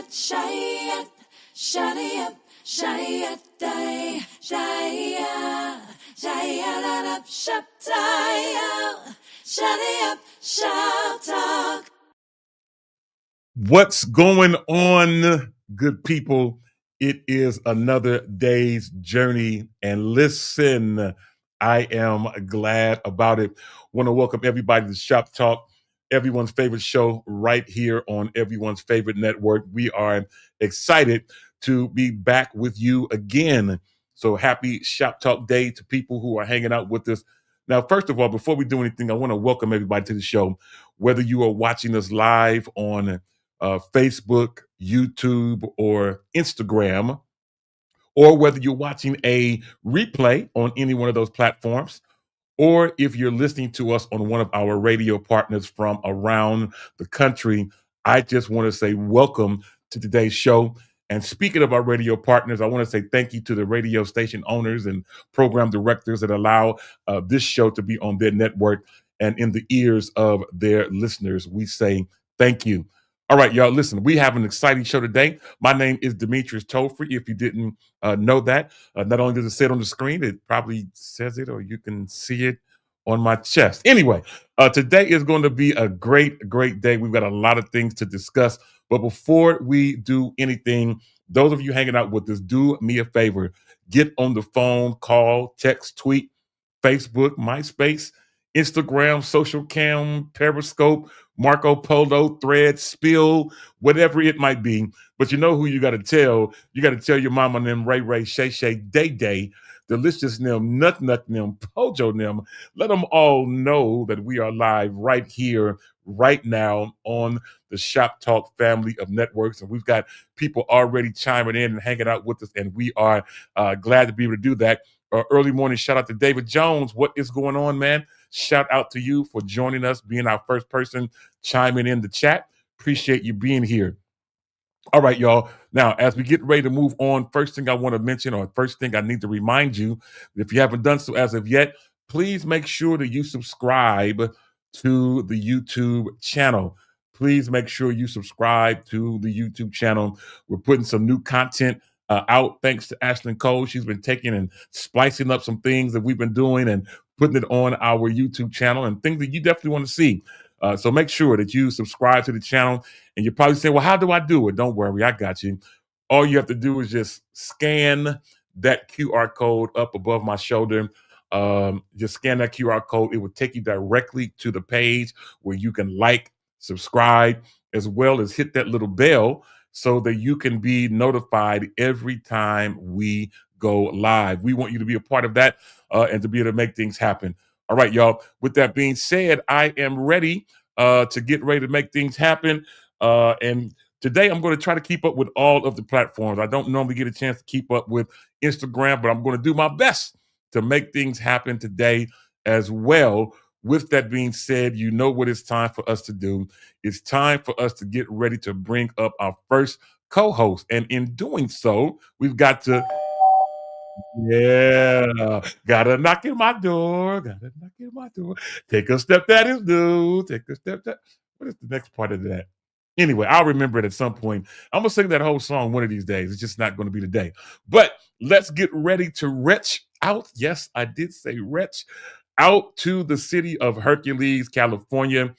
Shayat, Shadayap, Shayat, Shaya, Shayalap, Shaptaya, Shadayap, Shaptak. What's going on, good people? It is another day's journey, and listen, I am glad about it. Want to welcome everybody to Shop Talk, everyone's favorite show right here on everyone's favorite network. We are excited to be back with you again. So happy Shop Talk Day to people who are hanging out with us. Now, first of all, before we do anything, I want to welcome everybody to the show, whether you are watching us live on Facebook, YouTube, or Instagram, or whether you're watching a replay on any one of those platforms, or if you're listening to us on one of our radio partners from around the country, I just want to say welcome to today's show. And speaking of our radio partners, I want to say thank you to the radio station owners and program directors that allow this show to be on their network and in the ears of their listeners. We say thank you. All right, y'all, listen, we have an exciting show today. My name is Demetrius Tolfree. If you didn't know that, not only does it say it on the screen, it probably says it or you can see it on my chest. Anyway, today is going to be a great day. We've got a lot of things to discuss. But before we do anything, those of you hanging out with us, do me a favor. Get on the phone, call, text, tweet, Facebook, MySpace, Instagram, Social Cam, Periscope, Marco Polo, Thread, Spill, whatever it might be. But you know who you got to tell. You got to tell your mama and them, Ray, Shay, Day, Delicious them, Nut, them, Pojo them. Let them all know that we are live right here, right now on the Shop Talk family of networks. And we've got people already chiming in and hanging out with us. And we are glad to be able to do that. Early morning shout out to David Jones. What is going on, man? Shout out to you for joining us, being our first person chiming in the chat. Appreciate you being here. All right, y'all. Now, as we get ready to move on, first thing I want to mention, or first thing I need to remind you, if you haven't done so as of yet, please make sure that you subscribe to the YouTube channel. Please make sure you subscribe to the YouTube channel. We're putting some new content out thanks to Ashlyn Cole. She's been taking and splicing up some things that we've been doing and putting it on our YouTube channel and things that you definitely want to see. So make sure that you subscribe to the channel. And you're probably saying, well, how do I do it? Don't worry, I got you. All you have to do is just scan that QR code up above my shoulder. Just scan that QR code. It will take you directly to the page where you can like, subscribe, as well as hit that little bell so that you can be notified every time we go live. We want you to be a part of that and to be able to make things happen. All right, y'all. With that being said, I am ready to get ready to make things happen. And today I'm going to try to keep up with all of the platforms. I don't normally get a chance to keep up with Instagram, but I'm going to do my best to make things happen today as well. With that being said, you know what it's time for us to do. It's time for us to get ready to bring up our first co-host. And in doing so, we've got to... Yeah, gotta knock in my door. Gotta knock in my door. Take a step that is new. Take a step that. What is the next part of that? Anyway, I'll remember it at some point. I'm gonna sing that whole song one of these days. It's just not gonna be today. But let's get ready to retch out. Yes, I did say retch out to the city of Hercules, California,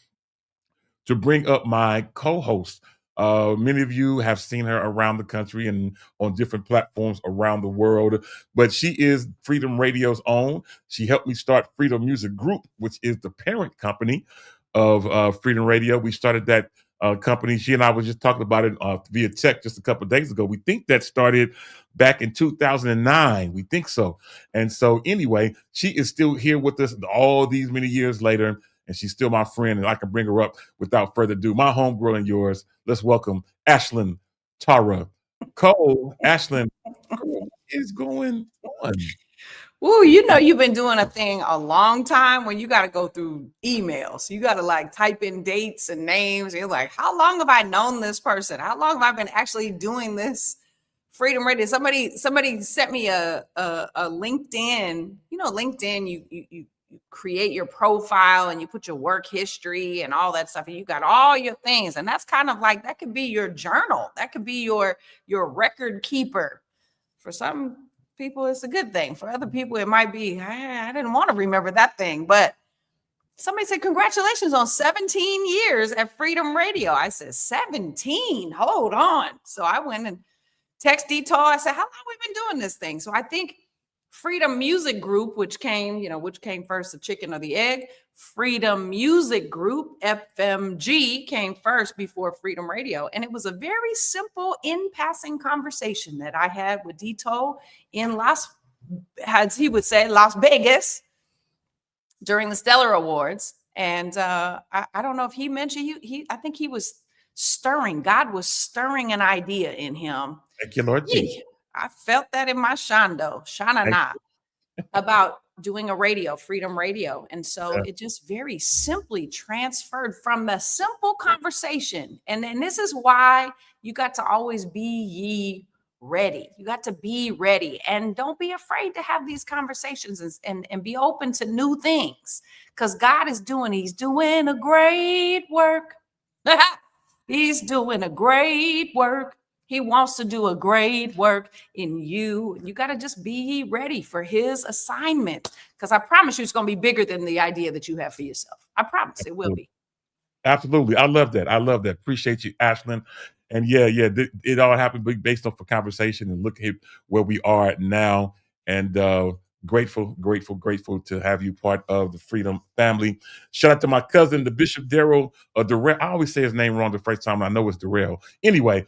to bring up my co-host. Many of you have seen her around the country and on different platforms around the world, but she is Freedom Radio's own. She helped me start Freedom Music Group, which is the parent company of Freedom Radio. We started that company. She and I were just talking about it via text just a couple of days ago. We think that started back in 2009. We think so. And so anyway, she is still here with us all these many years later. And she's still my friend, and I can bring her up without further ado. My homegirl and yours. Let's welcome Ashlyn Tara Cole. Ashlyn, what is going on? Ooh, you know you've been doing a thing a long time when you got to go through emails. You got to like type in dates and names. You're like, how long have I known this person? How long have I been actually doing this Freedom Radio? Somebody sent me a LinkedIn. You know, LinkedIn. You create your profile and you put your work history and all that stuff, and you got all your things, and that's kind of like, that could be your journal, that could be your record keeper. For some people it's a good thing, for other people it might be, I didn't want to remember that thing. But somebody said, congratulations on 17 years at Freedom Radio. I said, 17, hold on. So I went and text Detour. I said, how long have we been doing this thing? So I think Freedom Music Group, which came first, the chicken or the egg? Freedom Music Group, FMG, came first before Freedom Radio. And it was a very simple in-passing conversation that I had with Dito in as he would say, Las Vegas during the Stellar Awards. And I don't know if he mentioned you. I think he was stirring. God was stirring an idea in him. Thank you, Lord Jesus. I felt that in my Shana, about doing a radio, Freedom Radio. And so it just very simply transferred from the simple conversation. And then this is why you got to always be ye ready. You got to be ready, and don't be afraid to have these conversations and be open to new things, because God is he's doing a great work. He's doing a great work. He wants to do a great work in you. You got to just be ready for his assignment, because I promise you it's going to be bigger than the idea that you have for yourself. I promise it will be. Absolutely. I love that. Appreciate you, Ashlyn. And it all happened based off a conversation, and look at where we are now. And grateful to have you part of the Freedom family. Shout out to my cousin, the Bishop Darrell Durrell. I always say his name wrong the first time. I know it's Darrell. Anyway,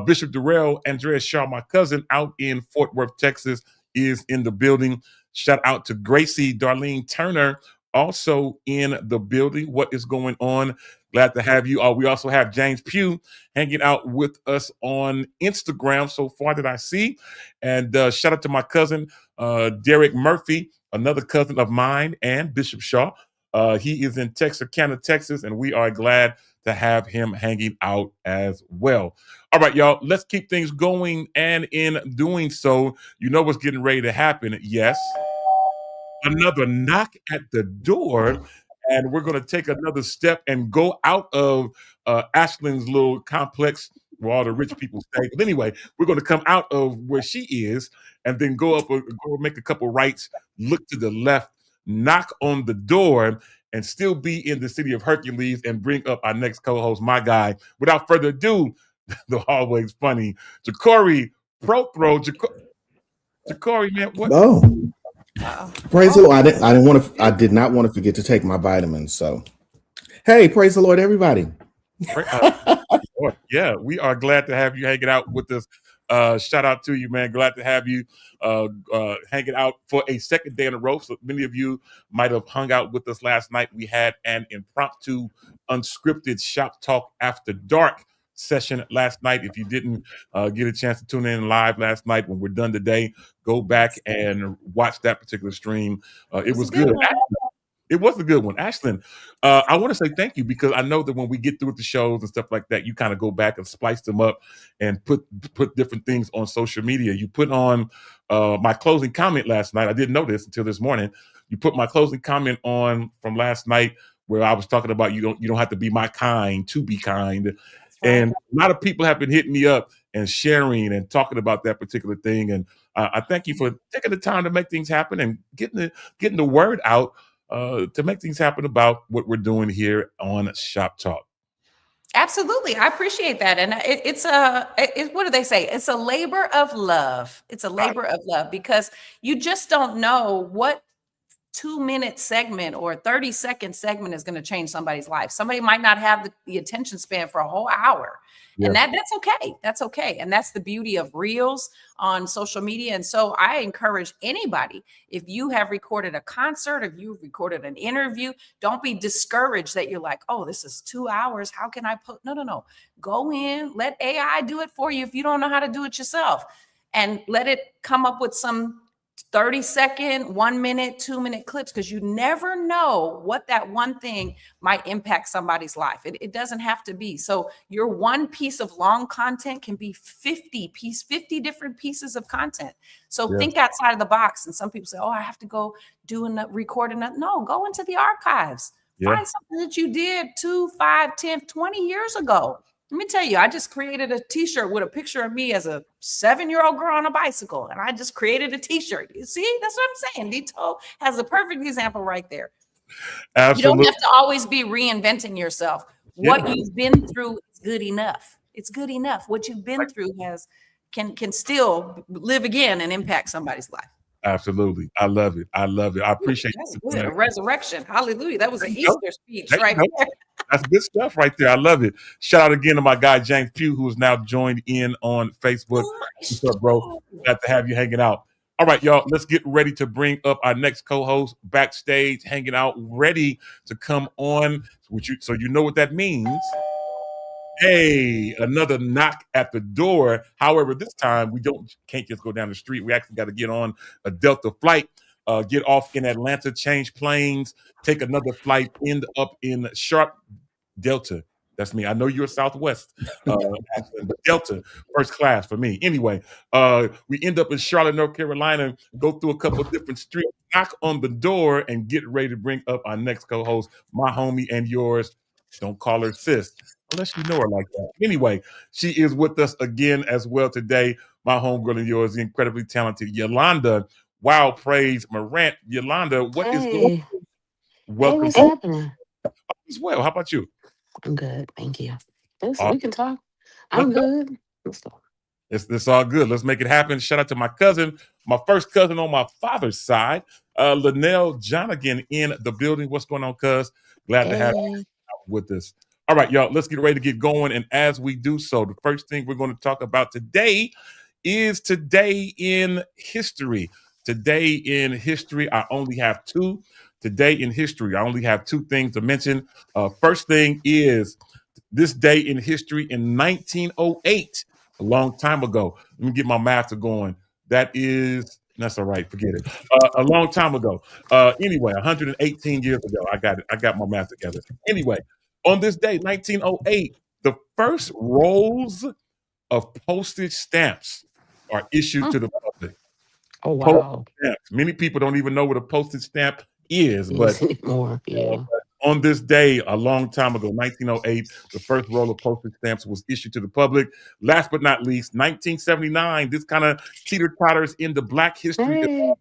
Bishop Darrell Andrea Shaw, my cousin out in Fort Worth, Texas, is in the building. Shout out to Gracie Darlene Turner, also in the building. What is going on? Glad to have you. We also have James Pugh hanging out with us on Instagram so far that I see. And shout out to my cousin, Derek Murphy, another cousin of mine and Bishop Shaw. He is in Texarkana, Texas, and we are glad to have him hanging out as well. All right, y'all, let's keep things going. And in doing so, you know what's getting ready to happen. Yes, another knock at the door. And we're going to take another step and go out of Ashlyn's little complex where all the rich people stay. But anyway, we're going to come out of where she is and then go make a couple rights, look to the left, knock on the door, and still be in the city of Hercules and bring up our next co-host, my guy. Without further ado, the always funny Ja'Cory Prothro. Ja'Cory, man, what? Oh. Praise the Lord. I did not want to forget to take my vitamins. So, hey, praise the Lord, everybody. Yeah, we are glad to have you hanging out with us. Shout out to you, man. Glad to have you hanging out for a second day in a row. So many of you might have hung out with us last night. We had an impromptu, unscripted shop talk after dark session last night. If you didn't get a chance to tune in live last night, when we're done today, go back and watch that particular stream. It was good. It was a good one. Ashlyn, I want to say thank you, because I know that when we get through with the shows and stuff like that, you kind of go back and splice them up and put different things on social media. You put on my closing comment last night. I didn't know this until this morning. You put my closing comment on from last night where I was talking about you don't have to be my kind to be kind. And a lot of people have been hitting me up and sharing and talking about that particular thing. And I thank you for taking the time to make things happen and getting the word out to make things happen about what we're doing here on Shop Talk. Absolutely. I appreciate that. And what do they say? It's a labor of love. It's a labor of love, because you just don't know what 2-minute segment or 30-second segment is going to change somebody's life. Somebody might not have the attention span for a whole hour. Yeah. And that's okay. That's okay. And that's the beauty of reels on social media. And so I encourage anybody, if you have recorded a concert, if you've recorded an interview, don't be discouraged that you're like, oh, this is 2 hours. How can I put? No. Go in, let AI do it for you if you don't know how to do it yourself, and let it come up with some 30-second, 1 minute, 2 minute clips, because you never know what that one thing might impact somebody's life. It doesn't have to be. So your one piece of long content can be 50 different pieces of content. So think outside of the box. And some people say, oh, I have to go record another. No, go into the archives. Find something that you did 2, 5, 10, 20 years ago. Let me tell you, I just created a t-shirt with a picture of me as a 7-year-old girl on a bicycle. And I just created a t-shirt. You see, that's what I'm saying. Dito has a perfect example right there. Absolutely. You don't have to always be reinventing yourself. What you've been through is good enough. It's good enough. What you've been through can still live again and impact somebody's life. Absolutely. I love it. I love it. I appreciate it. A resurrection. Hallelujah. That was an Easter speech right there. That's good stuff right there. I love it. Shout out again to my guy, James Pugh, who is now joined in on Facebook. What's up, bro? Glad to have you hanging out. All right, y'all, let's get ready to bring up our next co-host backstage, hanging out, ready to come on. So you know what that means. Hey, another knock at the door. However, this time we can't just go down the street. We actually got to get on a Delta flight, get off in Atlanta, change planes, take another flight, end up in Sharp Delta. That's me. I know you're Southwest, but Delta, first class for me. Anyway, we end up in Charlotte, North Carolina, go through a couple of different streets, knock on the door, and get ready to bring up our next co-host, my homie and yours. Don't call her sis, unless you know her like that. Anyway, she is with us again as well today. My homegirl and yours, the incredibly talented Yolanda Wild Praise Morant. Yolanda, what is going on? Welcome. Hey, what's happening? As well. How about you? I'm good. Thank you. We can talk. I'm good. Let's talk. It's all good. Let's make it happen. Shout out to my cousin, my first cousin on my father's side, Linnell Johnigan in the building. What's going on, cuz? Glad to have you with us. All right, y'all, let's get ready to get going. And as we do so, the first thing we're going to talk about today is today in history. Today in history, I only have two. Today in history, I only have two things to mention. First thing is this day in history in 1908, a long time ago. Let me get my math going. That's all right. Forget it. A long time ago. Anyway, 118 years ago. I got it. I got my math together. Anyway, on this day, 1908, the first rolls of postage stamps are issued to the public. Oh, wow. Many people don't even know what a postage stamp is, but anymore. On this day, a long time ago, 1908, the first roll of postage stamps was issued to the public. Last but not least, 1979, this kind of teeter-totters into Black History.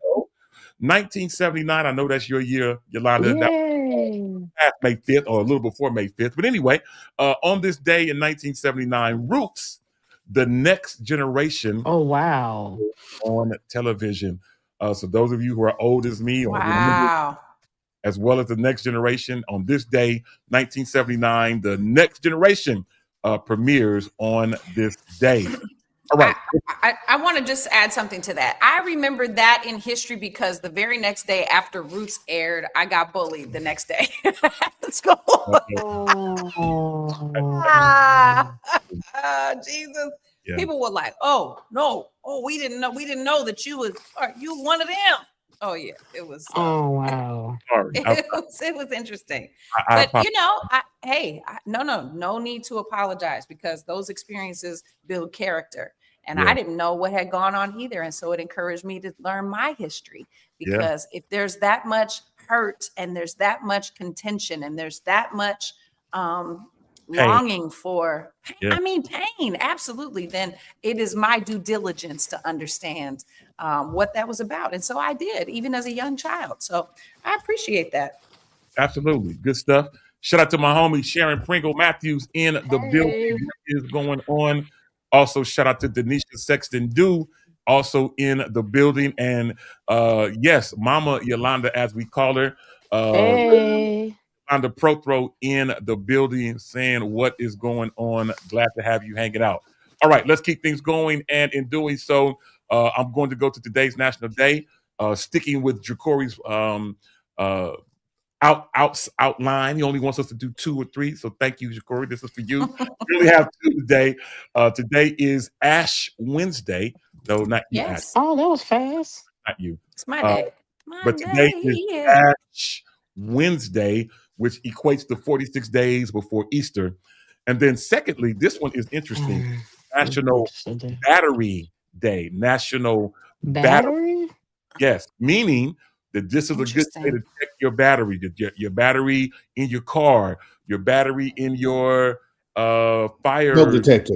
1979, I know that's your year, Yolanda. That May 5th or a little before May 5th. But anyway, on this day in 1979, Roots, the Next Generation. Oh, wow. On television. So those of you who are old as me, or as well as the Next Generation, on this day, 1979, the Next Generation premieres on this day. All right. I want to just add something to that. I remember that in history because the very next day after Roots aired, I got bullied the next day. Let's go. Jesus. Yeah. People were like, "Oh no! Oh, we didn't know that you was one of them." Oh yeah, it was. Oh wow! It was interesting, but you know, no need to apologize because those experiences build character, and I didn't know what had gone on either, and so it encouraged me to learn my history because if there's that much hurt and there's that much contention and there's that much longing for pain, absolutely, then it is my due diligence to understand what that was about. And so I did, even as a young child. So I appreciate that. Absolutely. Good stuff. Shout out to my homie Sharon Pringle Matthews in the building. What is going on? Also, shout out to Denisha Sexton Dew, also in the building. And yes, Mama Yolanda, as we call her. Yolanda Prothro in the building saying what is going on. Glad to have you hanging out. All right, let's keep things going. And in doing so, I'm going to go to today's National Day, sticking with Jacori's outline. He only wants us to do 2 or 3. So thank you, Jacori. This is for you. We only have 2 today. Today is Ash Wednesday. No, not yes. Ash. Oh, that was fast. not you. It's my day. But today is Yeah. Ash Wednesday, which equates to 46 days before Easter. And then secondly, this one is interesting. National Battery Day. National Battery. Battery? Yes, meaning that this is a good day to Interesting. check your battery, your battery in your car, your battery in your Smoke fire. detector.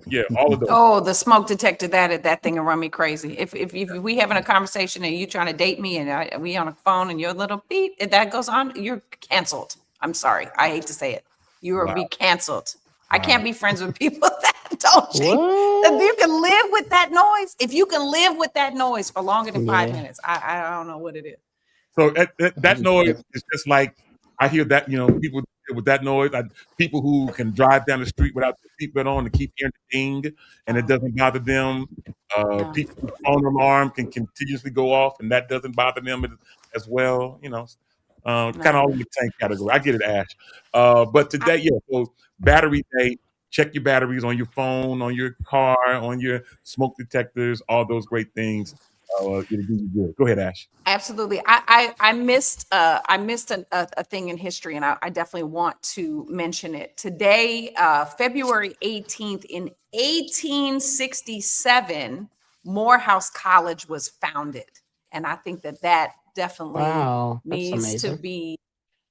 Yeah, all of those. Oh, the smoke detector, that thing will run me crazy. If we having a conversation and you trying to date me and we on a phone and your little beep, if that goes on, you're canceled. I'm sorry. I hate to say it. You will Wow. be canceled. I Wow. can't be friends with people that don't change. If you can live with that noise, if you can live with that noise for longer than 5 minutes, I don't know what it is. So that noise is just like I hear that, people deal with that noise. People who can drive down the street without the seatbelt on and keep hearing the ding, and it doesn't bother them. No. People whose phone alarm can continuously go off, and that doesn't bother them as well. Kind of all in the same category. I get it, Ash. But today, so Battery Day. Check your batteries on your phone, on your car, on your smoke detectors, all those great things. It'll do you good. Go ahead, Ash. Absolutely. I missed a thing in history, and I definitely want to mention it today. February 18th in 1867, Morehouse College was founded, and I think that definitely Wow, that's needs to amazing. be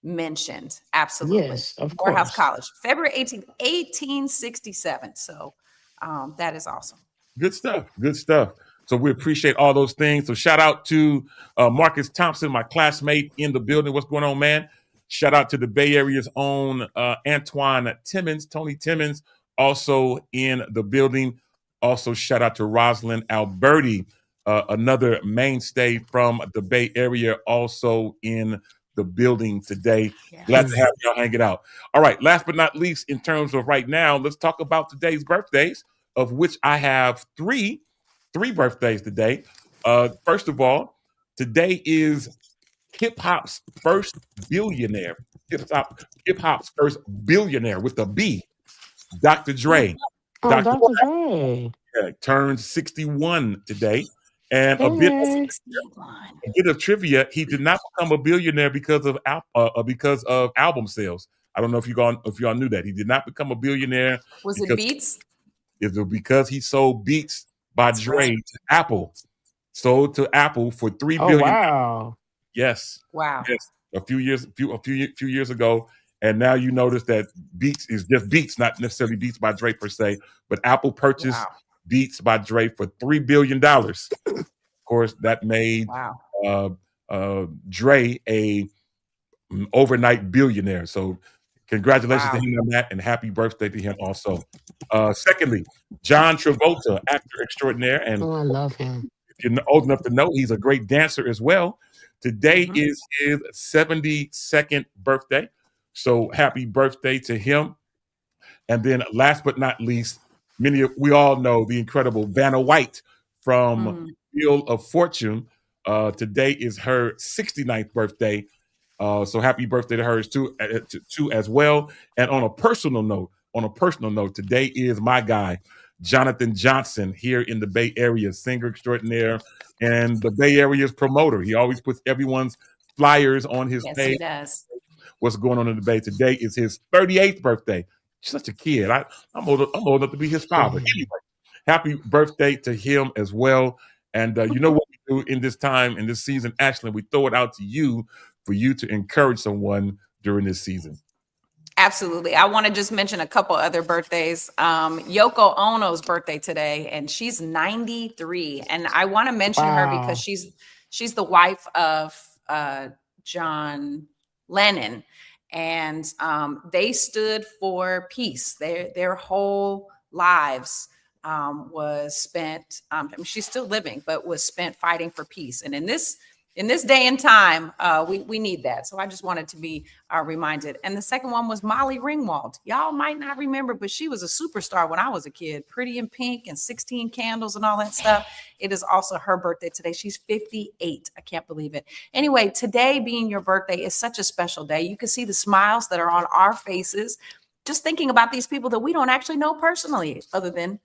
mentioned. Absolutely. Yes, of Morehouse course. College, February 18th, 1867. So that is awesome. Good stuff. Good stuff. So we appreciate all those things. So shout out to Marcus Thompson, my classmate in the building. What's going on, man? Shout out to the Bay Area's own Antoine Timmons, Tony Timmons, also in the building. Also shout out to Rosalind Alberti, another mainstay from the Bay Area, also in the building today. Yeah. Glad to have y'all hanging out. All right, last but not least, in terms of right now, let's talk about today's birthdays, of which I have three birthdays today. First of all, today is hip hop's first billionaire. Hip hop's first billionaire with a B, Dr. Dre. Oh, Dr. Dr. Dre. turns 61 today. And Hey. a bit of trivia: he did not become a billionaire because of album sales. I don't know if y'all knew that he did not become a billionaire. Was it Beats? Is it because he sold Beats by Dre to Apple? Sold to Apple for $3 billion. Wow. Yes. Wow. Yes. A few years ago, and now you notice that Beats is just Beats, not necessarily Beats by Dre per se, but Apple purchased Beats by Dre for $3 billion. Of course, that made Dre a overnight billionaire. So congratulations to him on that, and happy birthday to him also. Secondly, John Travolta, actor extraordinaire, and I love him. if you're old enough to know, he's a great dancer as well. Today is his 72nd birthday. So happy birthday to him. And then last but not least, we all know the incredible Vanna White from Wheel of Fortune. Today is her 69th birthday. So happy birthday to hers too as well. And on a personal note, today is my guy, Jonathan Johnson, here in the Bay Area, singer extraordinaire and the Bay Area's promoter. He always puts everyone's flyers on his page. He does. What's going on in the Bay? Today is his 38th birthday. Such a kid. I'm old enough to be his father. Anyway, happy birthday to him as well. And you know what we do in this time, in this season, Ashley, we throw it out to you for you to encourage someone during this season. Absolutely. I want to just mention a couple other birthdays. Yoko Ono's birthday today, and she's 93. And I want to mention her because she's the wife of John Lennon, and they stood for peace. Their whole lives was spent. I mean, she's still living, but was spent fighting for peace. And in this day and time, we need that. So I just wanted to be reminded. And the second one was Molly Ringwald. Y'all might not remember, but she was a superstar when I was a kid. Pretty in Pink and 16 Candles and all that stuff. It is also her birthday today. She's 58. I can't believe it. Anyway, today being your birthday is such a special day. You can see the smiles that are on our faces just thinking about these people that we don't actually know personally, other than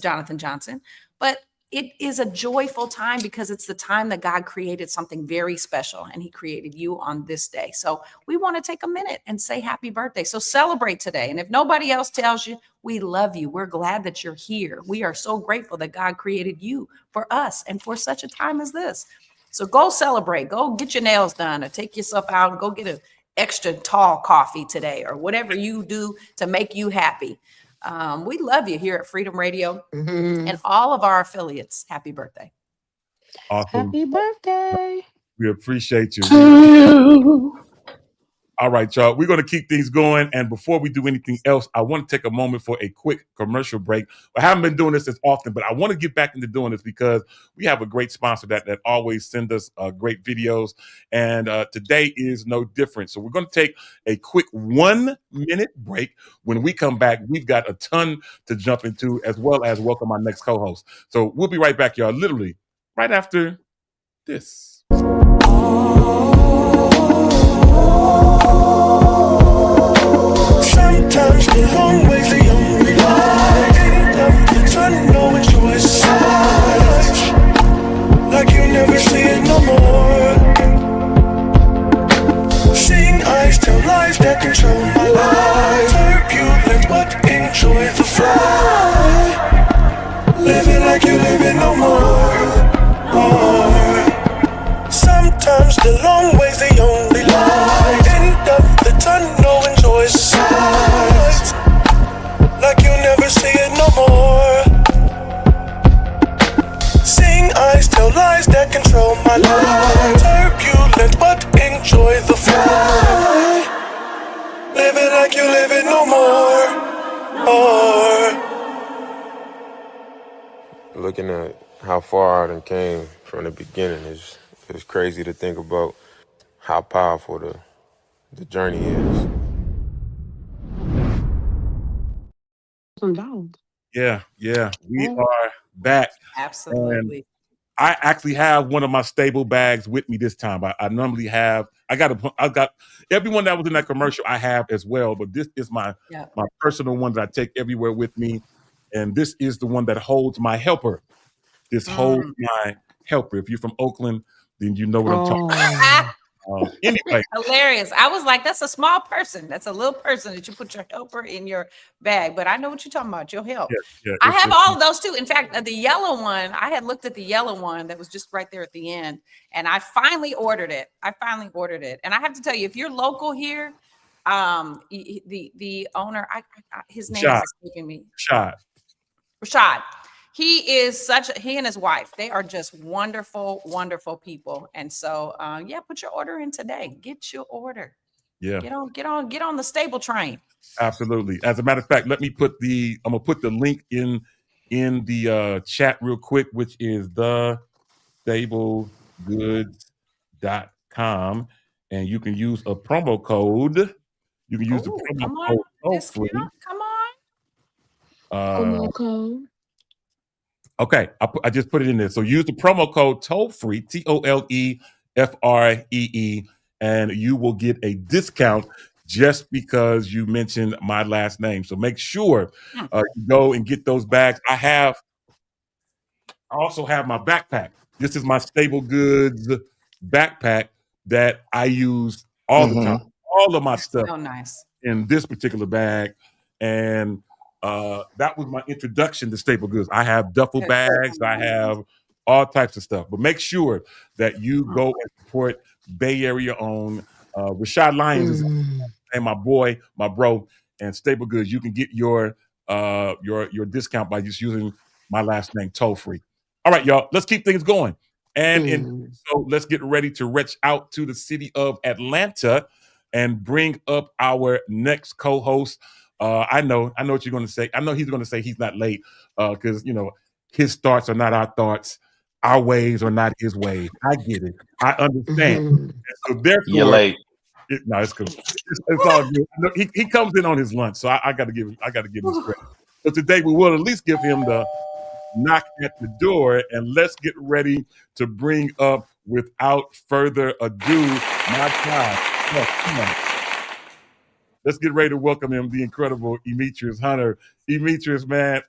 Jonathan Johnson. But it is a joyful time because it's the time that God created something very special, and he created you on this day. So we want to take a minute and say happy birthday. So celebrate today. And if nobody else tells you, we love you. We're glad that you're here. We are so grateful that God created you for us and for such a time as this. So go celebrate, go get your nails done, or take yourself out and go get an extra tall coffee today, or whatever you do to make you happy. We love you here at Freedom Radio and all of our affiliates. Happy birthday. Awesome. Happy birthday. We appreciate you. All right, y'all. We're going to keep things going. And before we do anything else, I want to take a moment for a quick commercial break. I haven't been doing this as often, but I want to get back into doing this because we have a great sponsor that always send us great videos. And today is no different. So we're going to take a quick 1 minute break. When we come back, we've got a ton to jump into, as well as welcome our next co-host. So we'll be right back, y'all, literally right after this. Sometimes the long way's the only light. Ain't nothing to know what you inside. Like you never see it no more. Seeing eyes tell lies that control my life. Turbulent but enjoy the fly. Living like you living no more. Sometimes the long way's the only light. End of the tunnel, enjoy the sights. Like you never see it no more. Seeing eyes tell lies that control my life. Turbulent but enjoy the fly. Living like you live it no more. Looking at how far I done came from the beginning is crazy to think about how powerful the journey is. Yeah, we are back. Absolutely. And I actually have one of my stable bags with me this time. I normally have. I got everyone that was in that commercial. I have as well, but this is my personal one that I take everywhere with me, and this is the one that holds my helper. This holds my helper. If you're from Oakland, then you know what I'm talking about. Anyway, hilarious. I was like, that's a small person. That's a little person that you put your helper in your bag. But I know what you're talking about. Your help. Yeah, I have all of those too. In fact, the yellow one, I had looked at the yellow one that was just right there at the end, and I finally ordered it. And I have to tell you, if you're local here, the owner, his name is escaping me. Rashad. He and his wife, they are just wonderful, wonderful people. And so, put your order in today. Get your order. Yeah. Get on the stable train. Absolutely. As a matter of fact, I'm gonna put the link in the chat real quick, which is thestablegoods.com, and you can use a promo code. You can use the promo code toll-free. Come on. Promo code. Okay, I just put it in there. So use the promo code toll-free, TOLEFREE, and you will get a discount just because you mentioned my last name. So make sure you go and get those bags. I also have my backpack. This is my Stable Goods backpack that I use all the time. All of my stuff in this particular bag. And that was my introduction to Staple Goods. I have duffel bags. I have all types of stuff. But make sure that you go and support Bay Area owned Rashad Lyons is and my boy, my bro, and Staple Goods. You can get your discount by just using my last name toll-free. All right, y'all. Let's keep things going. And so let's get ready to reach out to the city of Atlanta and bring up our next co-host. I know what you're going to say. I know he's going to say he's not late because, his thoughts are not our thoughts. Our ways are not his ways. I get it. I understand. And so therefore, you're late. No, it's cool. It's all good. He comes in on his lunch, so I got to give him credit. So today we will at least give him the knock at the door, and let's get ready to bring up, without further ado, my God. Oh, come on. Let's get ready to welcome him, the incredible Emetrius Hunter. Emetrius, man,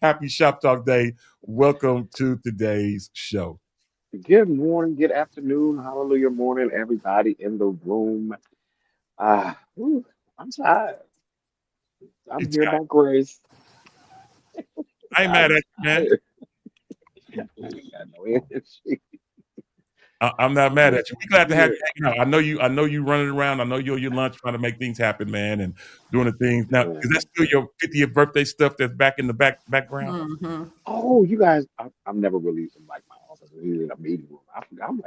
happy Shop Talk Day. welcome to today's show. Good morning, good afternoon, hallelujah morning, everybody in the room. Whew, I'm tired. I'm here by grace. I ain't mad I'm at you, man. tired. I ain't got no energy. I'm not mad at you. We're glad to have Yeah. you hanging out. I know you running around. I know you're your lunch trying to make things happen, man, and doing the things. Now, is that Man. still your 50th birthday stuff that's back in the background? Mm-hmm. Oh, you guys, I'm never really in like my office, really in a meeting room. I forgot. I'm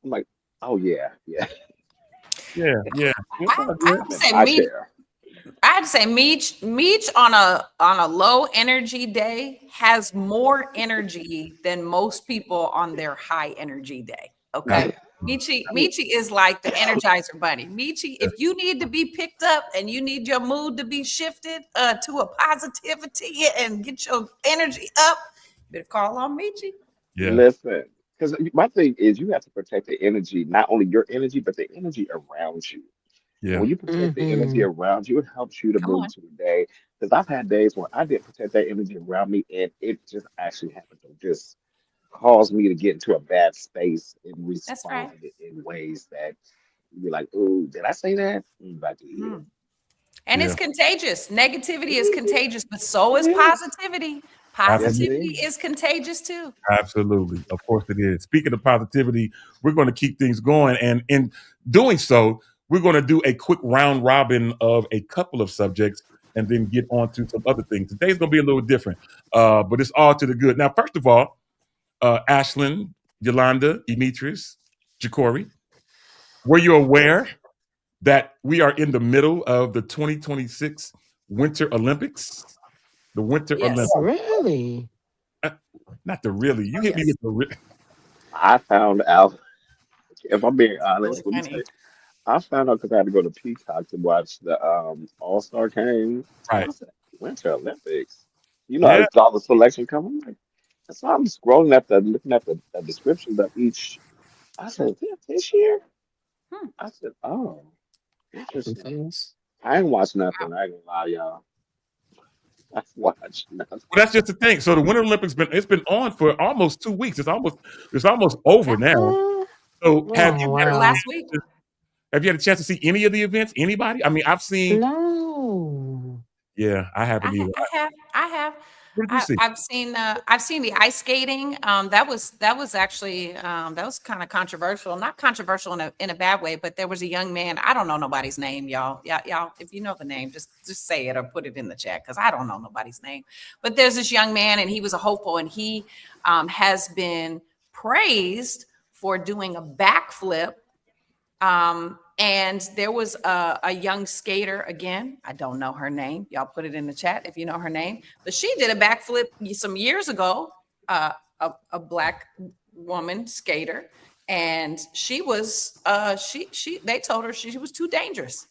like, oh yeah, yeah. Yeah. It's I, all I good. would I'm in say my me. chair. I'd say Meech on a low energy day has more energy than most people on their high energy day. Okay. Michi is like the energizer bunny. Michi, if you need to be picked up and you need your mood to be shifted to a positivity and get your energy up, you better call on Michi. Yeah, Listen, because my thing is you have to protect the energy, not only your energy, but the energy around you. And yeah. when you protect the energy Mm-hmm. around you, it helps you to Come move on. to the day. Because I've had days when I didn't protect that energy around me, and it just actually happened to just cause me to get into a bad space and That's right. respond in ways that you'd be like, "Oh, did I say that?" Back to you. Mm. And it's Yeah, contagious. Negativity is Mhm. contagious, but so It is is. positivity. Yes, it absolutely. Positivity is. is contagious too. Absolutely. Of course it is. Speaking of positivity, we're going to keep things going. And in doing so, we're going to do a quick round robin of a couple of subjects and then get on to some other things. Today's going to be a little different, but it's all to the good. Now, first of all, Ashlyn, Yolanda, Demetrius, Jacory, were you aware that we are in the middle of the 2026 Winter Olympics? The Winter Yes. Olympics. Really? Uh, Not the really. You hit me Yes. with the I found out. If I'm being Really honest, let me tell funny. you. I found out because I had to go to Peacock to watch the All-Star game. And right. I said, Winter Olympics. Yeah. I saw the selection come. I'm like, so I'm scrolling at looking at the descriptions of each. I said, this year? Hmm. I said, oh, Too interesting. fast. I ain't watched Wow. nothing. I ain't gonna lie, y'all. I watched nothing. Well, that's just the thing. So the Winter Olympics been on for almost 2 weeks. It's almost over now. Uh, So It oh started last wow. week. have you had a chance to see any of the events? Anybody? I mean, I've seen. No. Yeah, I haven't either. I have. What did you see? I've seen the ice skating. That was actually that was kind of controversial. Not controversial in a bad way, but there was a young man. I don't know nobody's name, y'all. Yeah, y'all. If you know the name, just say it or put it in the chat because I don't know nobody's name. But there's this young man, and he was a hopeful, and he has been praised for doing a backflip and there was a young skater again. I don't know her name. Y'all put it in the chat if you know her name. But she did a backflip some years ago. A black woman skater, and she was she they told her she was too dangerous.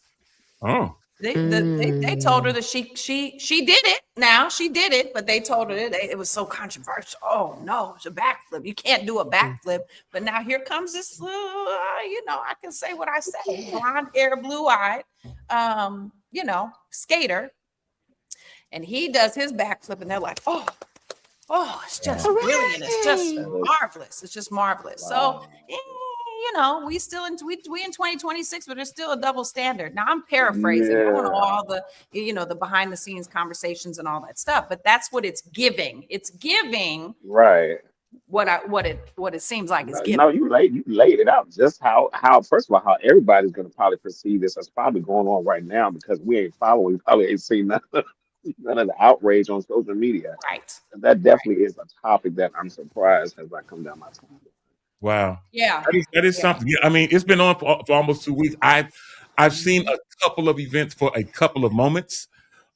Oh, They told her Mm. that she did it. Now she did it, but they told her that it was so controversial. Oh no, it's a backflip. You can't do a backflip. But now here comes this. I can say what I say. Blonde hair, blue eyed, skater, and he does his backflip, and they're like, it's just wow. brilliant. It's just Hooray! That is marvelous. It's just marvelous. So, wow. we still we in 2026, but there's still a double standard. Now I'm paraphrasing. I don't know Yeah, all the behind the scenes conversations and all that stuff, but that's what it's giving. It's giving right. what it seems like it's No, giving. no, you laid it out just how first of all how everybody's gonna probably perceive this. That's probably going on right now because we ain't following. We probably ain't seen none of the outrage on social media. Right. And that Right. definitely is a topic that I'm surprised has not come down my tongue. Wow. Yeah. That is Yeah. something. Yeah, I mean, it's been on for almost 2 weeks. I've seen Mhm. a couple of events for a couple of moments.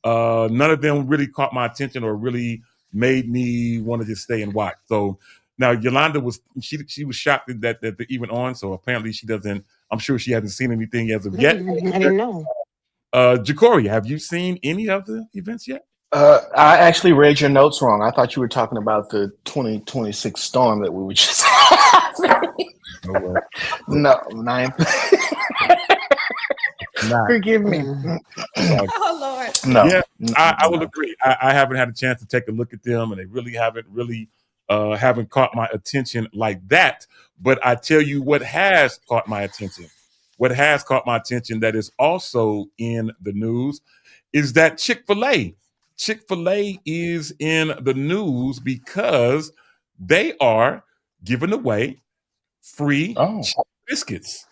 None of them really caught my attention or really made me want to just stay and watch. So now Yolanda she was shocked that they're even on. So apparently she doesn't. I'm sure she hasn't seen anything as of yet. I didn't know. Jacory, have you seen any of the events yet? I actually read your notes wrong. I thought you were talking about the 2026 storm that we were just having. No way. No, ninth. Not. Forgive me. Mm. Oh Lord. No, Yeah, I will no. agree. I haven't had a chance to take a look at them, and they really haven't really haven't caught my attention like that. But I tell you what has caught my attention. What has caught my attention that is also in the news is that Chick-fil-A. Chick-fil-A is in the news because they are giving away free chicken biscuits.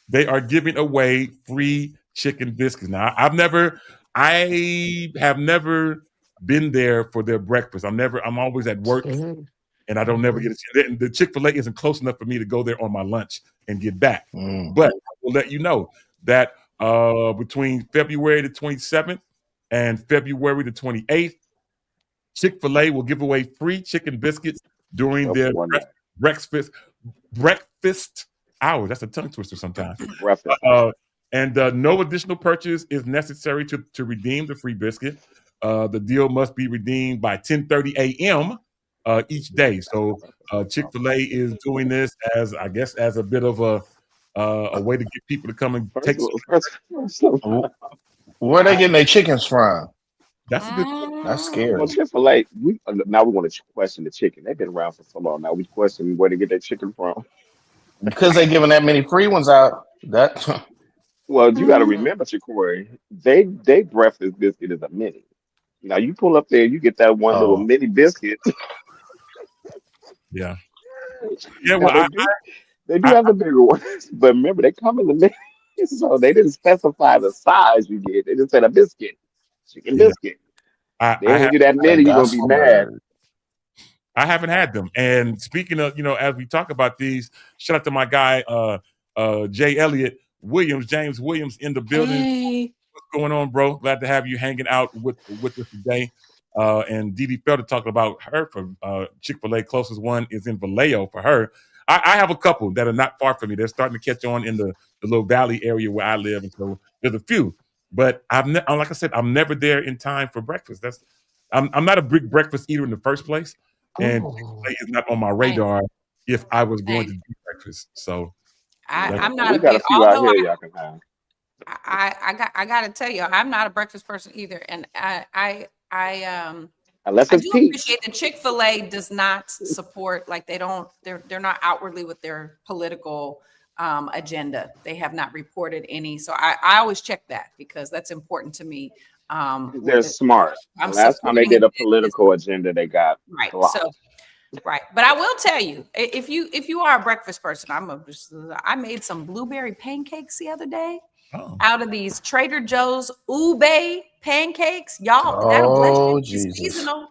They are giving away free chicken biscuits. Now, I have never been there for their breakfast. I'm always at work Good. and I don't never get to see it. The Chick-fil-A isn't close enough for me to go there on my lunch and get back. But I will let you know that between February the 27th and February the 28th, Chick-fil-A will give away free chicken biscuits during their breakfast hours. That's a tongue twister sometimes. Breakfast. And no additional purchase is necessary to redeem the free biscuit. The deal must be redeemed by 10:30 a.m. Each day. So Chick-fil-A is doing this as a bit of a way to get people to come and take. Where are they getting their chickens from? That's a good. That's scary. Well, Chick-fil-A, now we want to question the chicken. They've been around for so long. Now we question where to get their chicken from. Because they giving that many free ones out. That Well, you got to remember, Corey, they breakfast biscuit is a mini. Now you pull up there, you get that one little mini biscuit. Yeah. Yeah. Now, Well, they do have the bigger ones, but remember they come in the mini, so they didn't specify the size you get. They just said a biscuit, chicken biscuit. They hand you that mini, you're gonna be mad. I haven't had them. And speaking of, as we talk about these, shout out to my guy, Jay Elliott Williams, James Williams in the building. Hey. What's going on, bro? Glad to have you hanging out with us today. And Dee Dee Felder talking about her for Chick-fil-A. Closest one is in Vallejo for her. I have a couple that are not far from me. They're starting to catch on in the little valley area where I live. And so there's a few. But like I said, I'm never there in time for breakfast. I'm not a big breakfast eater in the first place. And Chick-fil-A is not on my radar if I was going to do breakfast. So I'm not we a got a big, few out although here y'all can have. I got to tell you, I'm not a breakfast person either, and Unless I it's do peach. appreciate that Chick-fil-A does not support, like they're not outwardly with their political agenda. They have not reported any, so I always check that because that's important to me. They're smart. The last time they did a political agenda, they got blocked. So right, but I will tell you, if you are a breakfast person, I made some blueberry pancakes the other day out of these Trader Joe's ube pancakes, y'all. That'll bless you. It's seasonal.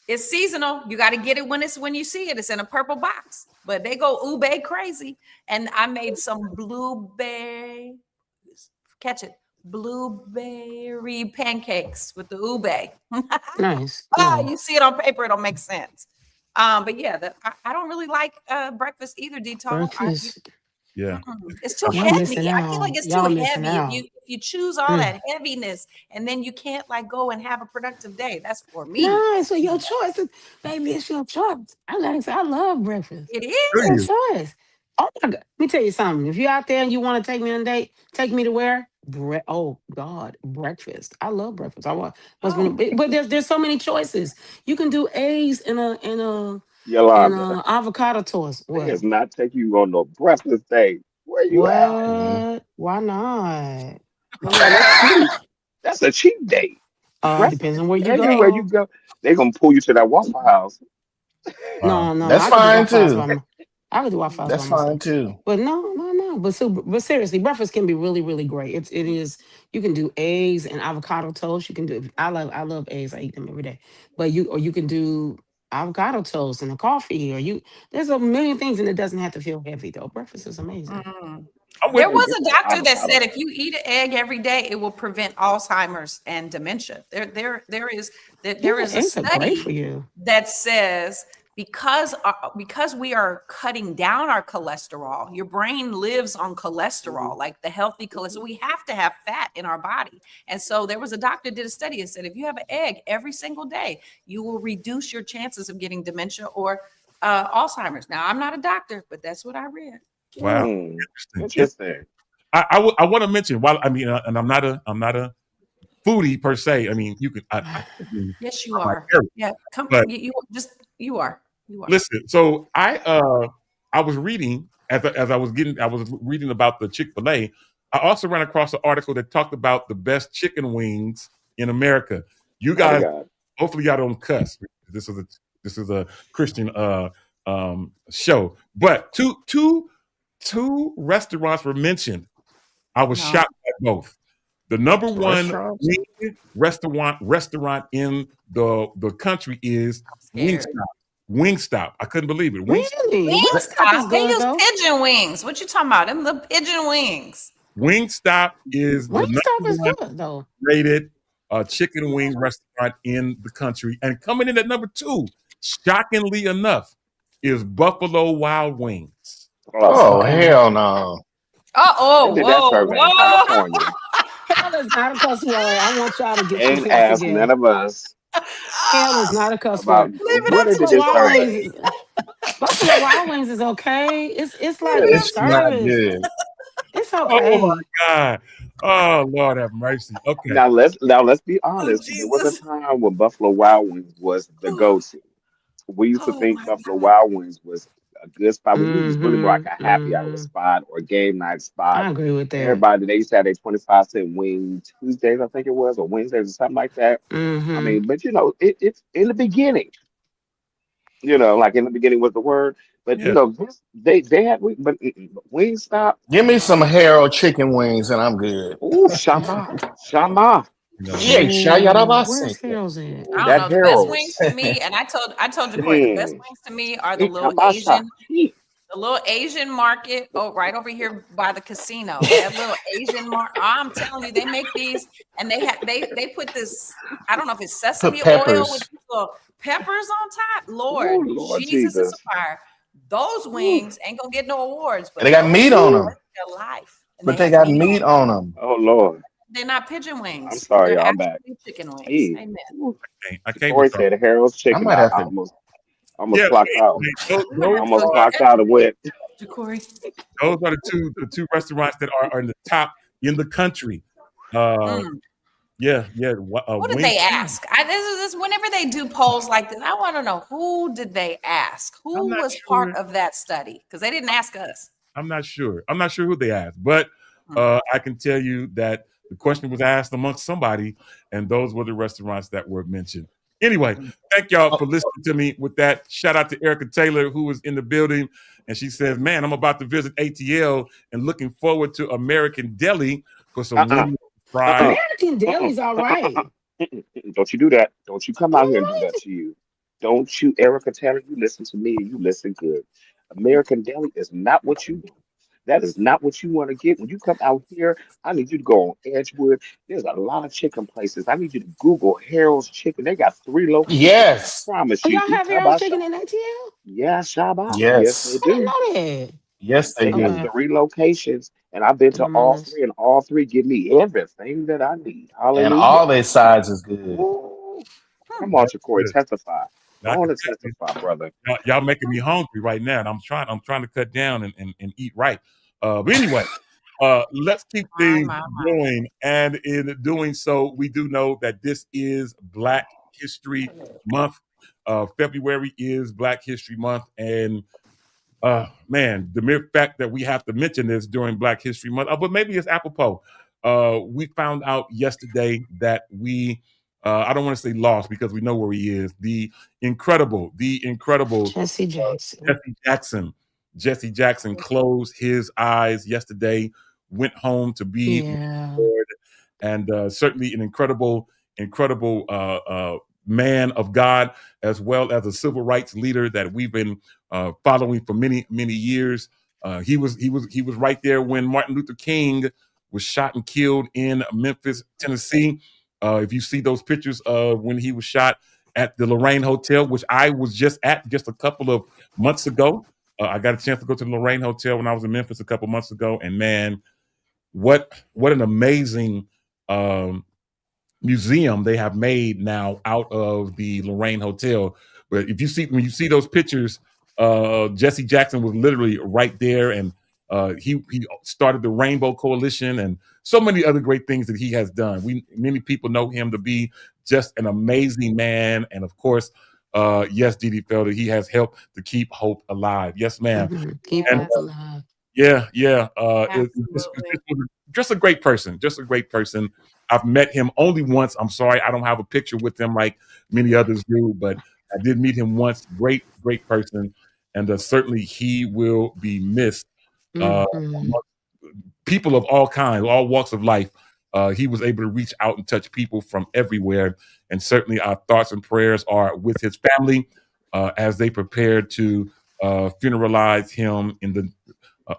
It's seasonal. You got to get it when you see it. It's in a purple box, but they go ube crazy. And I made some blueberry pancakes with the ube. Nice. You see it on paper, it'll make sense. But yeah, I don't really like breakfast either, Detox. Breakfast. Yeah, it's too heavy. I feel like it's too heavy. If you choose all that heaviness and then you can't like go and have a productive day. That's for me. No, so your choice, baby. It's your choice. I love breakfast. It is your choice. Oh my God. Let me tell you something. If you're out there and you want to take me on a date, take me to where? Oh God, breakfast. I love breakfast. But there's so many choices. You can do eggs in a avocado toast. What? It does not take you on no breakfast day. Where you at? Why not? That's a cheap date. Depends on where you go. Everywhere you go, they're gonna pull you to that Waffle House. No, that's fine too. I would do Waffle House. That's fine too. But no. But seriously, breakfast can be really, really great. It is. You can do eggs and avocado toast. You can do. I love eggs. I eat them every day. But you can do avocado toast and a coffee. There's a million things, and it doesn't have to feel heavy though. Breakfast is amazing. There was a doctor that said if you eat an egg every day, it will prevent Alzheimer's and dementia. There is a study that says because we are cutting down our cholesterol, your brain lives on cholesterol, like the healthy cholesterol. We have to have fat in our body. And so there was a doctor did a study and said, if you have an egg every single day, you will reduce your chances of getting dementia or Alzheimer's. Now, I'm not a doctor, but that's what I read. Wow. Interesting. I want to mention and I'm not a foodie per se. I mean, you could. Yes, you are. Yeah, you are. You are. Listen, so I was reading as I was reading about the Chick-fil-A. I also ran across an article that talked about the best chicken wings in America. You Oh guys, God. hopefully y'all don't cuss. This is a Christian show. But two restaurants were mentioned. I was No, shocked at both. The number one Restaurants. wing restaurant in the country is I'm scared. Wingstop. Wingstop. I couldn't believe it. Really? Wingstop is Wingstop. They good use though. pigeon wings. What you talking about? Them the pigeon wings. Wingstop is the Wingstop number is one good though. rated chicken wing restaurant in the country. And coming in at number two, shockingly enough, is Buffalo Wild Wings. Oh Oh God. Okay. hell no! Oh, They did that whoa, survey in whoa. California. Hell is not a cuss word. I want y'all to get Ain't yourself asked none together. of us Hell is not a cuss about word. Leave it where up they to did Buffalo this Wild survey. Wings. Decorey. Buffalo Wild Wings is okay. It's like Leave it good up It's to not service. good. It's Oh okay. my God. Oh Lord have mercy. Okay. Now let's be Oh, honest. There was a Jesus. time when Buffalo Wild Wings was the go-to. We used to Oh, think my Buffalo God. Wild Wings was a good spot. It was really more like Mm-hmm. a happy hour Mm-hmm. spot or a game night spot. I agree with that. Everybody, they used to have a 25-cent wing Tuesdays, I think it was, or Wednesdays or something like that. I Mm-hmm. mean, but it's in the beginning, like in the beginning was the word. But Yeah. they had but Wingstop. Give me some Oh, Harold chicken wings and I'm good. ooh, Shama, Shama. You know what? Yeah, Oh, where's shayarabaseke. Harold's at? I Ooh, don't that know. The best wings Harold's. to me, and I told Corey, the best Mm. wings to me are Ikabasha. the little Asian market, oh, right over here by the casino. That little Asian market. I'm telling you, they make these, and they put this. I don't know if it's Put sesame oil with peppers. these little peppers on top. Ooh, Lord Lord Jesus is Jesus. a fire. Those Ooh, wings ain't gonna get no awards, And they but got those meat wings on ooh. them. are their life, and they But they have got meat meat on them. on them. Oh Lord. They're not pigeon I'm wings. sorry, They're y'all back. actually chicken wings. Hey. Amen. Ooh. I can't with Corey y'all. said Harold's I chicken. might I, have I to. almost Yeah, clocked out. We might have to Almost go clocked out and went. to Corey. those are the two restaurants that are in the top in the country. Uh, Mm. yeah. Who did Wing. they ask? This whenever they do polls like this, I want to know who did they ask? I'm Who not was part sure. of that study? Because they didn't ask us. I'm not sure. I'm not sure who they asked, but Mm. I can tell you that the question was asked amongst somebody, and those were the restaurants that were mentioned. Anyway, thank y'all Oh, for listening to me with that. Shout out to Erica Taylor, who was in the building, and she says, "Man, I'm about to visit ATL and looking forward to American Deli for some Uh-uh. warm fried." Uh-uh. American Uh-uh. Deli's all Uh-uh. right. Don't you do that. Don't you come out here and do that What? to you. Don't you, Erica Taylor, you listen to me and you listen good. American Deli is not what you want. That is not what you want to get. When you come out here, I need you to go on Edgewood. There's a lot of chicken places. I need you to Google Harold's Chicken. They got 3 locations. I yes. promise Oh, you. y'all have Harold's Ikabasha. chicken in ATL? Yeah, Shaba. Yes, they Yes. I didn't do. know that. Yes, they They got do. Okay. 3 locations, and I've been to all Reminisce. three, and all three give me everything that I need. And Hallelujah. all their sides is good. Ooh. Hmm. Come on, That's Corey, good. testify. I Go on can and tell you, testify, brother. y'all making me hungry right now, and I'm trying to cut down and eat right. But anyway, let's keep My, things my. going. And in doing so, we do know that this is Black History Month. February is Black History Month, and man, the mere fact that we have to mention this during Black History Month, but maybe it's apropos. We found out yesterday that I don't want to say lost because we know where he is. The incredible Jesse Jackson. Jesse Jackson. Jesse Jackson closed his eyes yesterday, went home to be with the Yeah. Lord, and certainly an incredible man of God, as well as a civil rights leader that we've been following for many years. He was right there when Martin Luther King was shot and killed in Memphis, Tennessee. If you see those pictures of when he was shot at the Lorraine Hotel, which I was just at just a couple of months ago. I got a chance to go to the Lorraine Hotel when I was in Memphis a couple months ago, and man, what an amazing um, museum they have made now out of the Lorraine Hotel. But if you see when you see those pictures, Jesse Jackson was literally right there, and he started the Rainbow Coalition and so many other great things that he has done. Many people know him to be just an amazing man, and of course, Yes, Didi Felder, he has helped to keep hope alive. Yes, ma'am. Keep And hope Yes, alive. yeah. absolutely. Just a great person. Just a great person. I've met him only once. I'm sorry, I don't have a picture with him like many others do, but I did meet him once. Great person, and certainly he will be missed. Hmm. Among people of all kinds, all walks of life. He was able to reach out and touch people from everywhere, and certainly our thoughts and prayers are with his family as they prepare to funeralize him in the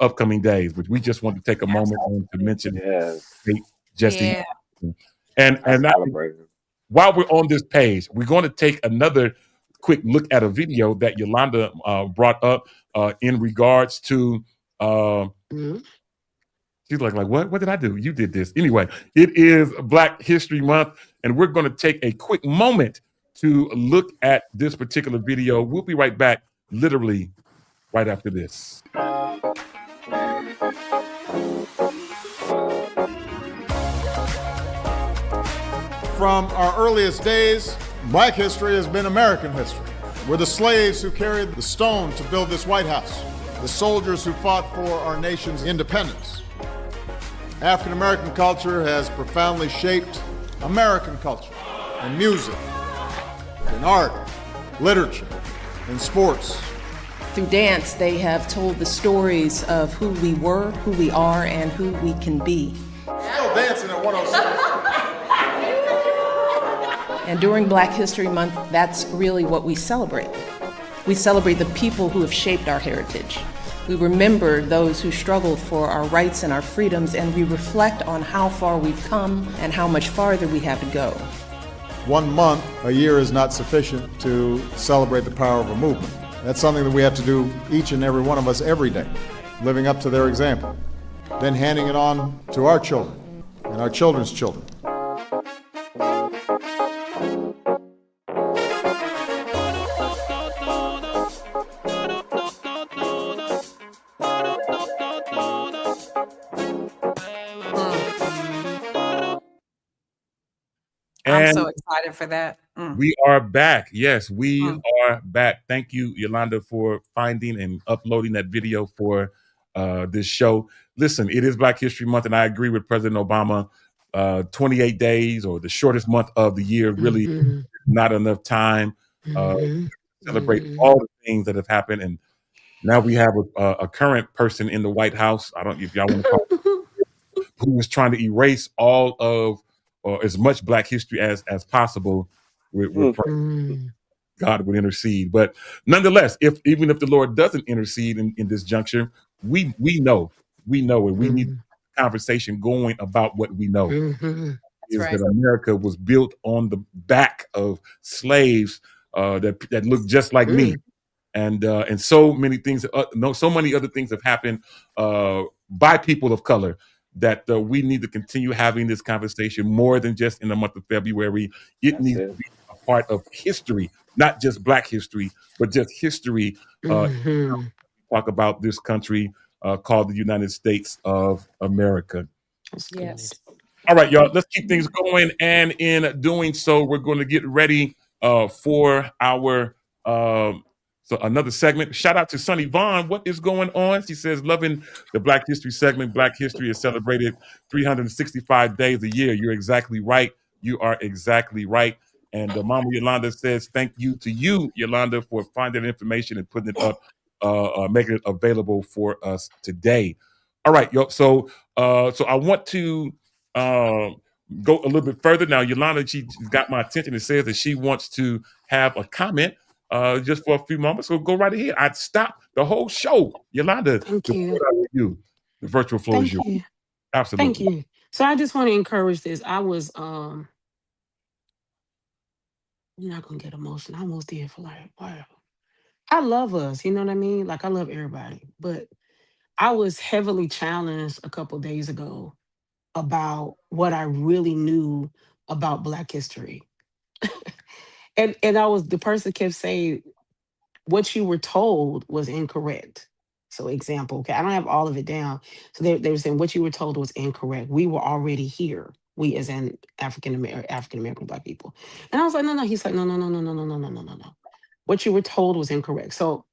upcoming days. But we just want to take a moment and to mention Yes, great Jesse. Yeah. I And celebrate him. while we're on this page, we're going to take another quick look at a video that Yolanda brought up in regards to. Hmm. She's like, what? What did I do? You did this. Anyway, it is Black History Month, and we're going to take a quick moment to look at this particular video. We'll be right back, literally right after this. From our earliest days, Black history has been American history. We're the slaves who carried the stone to build this White House, the soldiers who fought for our nation's independence. African American culture has profoundly shaped American culture in music, in art, literature, in sports. Through dance, they have told the stories of who we were, who we are, and who we can be. Still dancing at 106. And during Black History Month, that's really what we celebrate. We celebrate the people who have shaped our heritage. We remember those who struggled for our rights and our freedoms, and we reflect on how far we've come and how much farther we have to go. 1 month a year is not sufficient to celebrate the power of a movement. That's something that we have to do, each and every one of us, every day, living up to their example, then handing it on to our children and our children's children. I'm And so excited for that. we are back. Yes, we Mm. are back. Thank you, Yolanda, for finding and uploading that video for this show. Listen, it is Black History Month, and I agree with President Obama. 28 days, or the shortest month of the year, really Hmm. not enough time uh, Hmm. to celebrate Hmm. all the things that have happened. And now we have a current person in the White House. I don't know if y'all want to call it, who is trying to erase all of or as much Black history as possible. We're Mm, praying Mm. God would intercede. But nonetheless, if even if the Lord doesn't intercede in this juncture, we know, and we need Mm. a conversation going about what we know Mhm. That's is right. that America was built on the back of slaves that look just like me, Mm. and so many things, no, so many other things have happened by people of color that we need to continue having this conversation more than just in the month of February. It that's needs it. to be a part of history, not just Black history, but just history. Mhm. Talk about this country called the United States of America. That's Yes. good. All right, y'all, let's keep things going. And in doing so, we're going to get ready for our so another segment. Shout out to Sunny Vaughn. What is going on? She says, loving the Black History segment. Black History is celebrated 365 days a year. You're exactly right. You are exactly right. And Mama Yolanda says, thank you to you, Yolanda, for finding information and putting it up, making it available for us today. All right, yo. So I want to um, go a little bit further now. Yolanda, she's got my attention and says that she wants to have a comment just for a few moments. So go right ahead. I'd stop the whole show. Yolanda, Thank the floor you. is you. The virtual floor is Thank yours. you. Thank Absolutely. you. So I just want to encourage this. I was you're not gonna get emotional. I almost did for like, wow. I love us, you know what I mean? Like I love everybody. But I was heavily challenged a couple days ago about what I really knew about Black history. And I was the person kept saying what you were told was incorrect. So example, okay, I don't have all of it down. So they were saying what you were told was incorrect. We were already here. We as in African American Black people. And I was like, no, no. He's like, no, no, no, no, no, no, no, no, no, no, no. what you were told was incorrect. So